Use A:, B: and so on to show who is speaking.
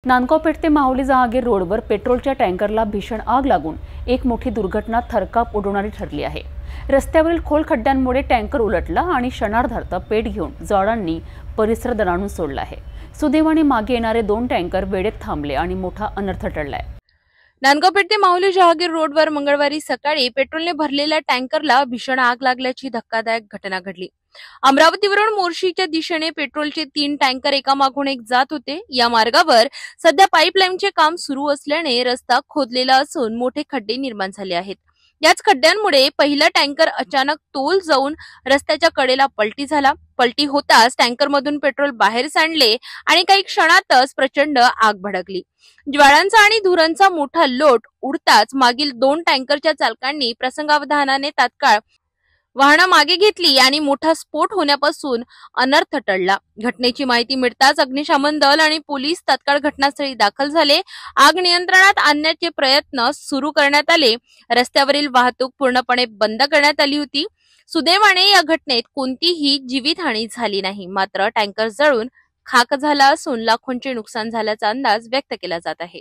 A: नांदगावपेठ ते माहुली जहागीर रोडवर पेट्रोलच्या टँकरला भीषण आग लागून एक मोठी दुर्घटना थरकाप उडवणारी ठरली आहे। रस्त्यावरील खोल खड्ड्यांमुळे टँकर उलटला आणि क्षणार्धात पेट घेऊन जवानांनी परिसर दणाणून सोडला आहे। सुदैवाने मागे येणारे 2 टँकर वेळेत थांबले आणि मोठा अनर्थ टळलाय।
B: नांदगावपेठ ते माहुली जहागीर रोडवर मंगळवारी सकाळी पेट्रोलने भरलेल्या टँकरला भीषण आग लागल्याची धक्कादायक घटना घडली। अमरावतीवरून मोर्शीच्या दिशेने पेट्रोलचे 3 टँकर एकामागून एक जात होते। या मार्गावर सध्या पाईपलाईनचे काम सुरू असल्याने रस्ता खोदलेला असून मोठे खड्डे निर्माण झाले आहेत। याच खड्ड्यांमुळे पहिला टँकर अचानक तोल जाऊन रस्त्याच्या कडेला पलटी झाला। पलटी होताच टँकरमधून पेट्रोल बाहेर सांडले आणि काही क्षणातच प्रचंड आग भडकली। ज्वाळांचा आणि धुरांचा मोठा लोट उडताच मागील 2 टँकरच्या चालकांनी प्रसंगावधानाने तात्काळ वाहनं मागे घेतली आणि मोठा स्फोट होण्यापासून अनर्थ टळला। घटनेची माहिती मिळताच अग्निशमन दल आणि पोलीस तात्काळ घटनास्थळी दाखल झाले। आग नियंत्रणात आणण्याचे प्रयत्न सुरू करण्यात आले। रस्त्यावरील वाहतूक पूर्णपणे बंद करण्यात आली होती। सुदैवाने या घटनेत कोणतीही जीवितहानी झाली नाही, मात्र टँकर जळून खाक झाला असून लाखोंचे नुकसान झाल्याचा अंदाज व्यक्त केला जात आहे।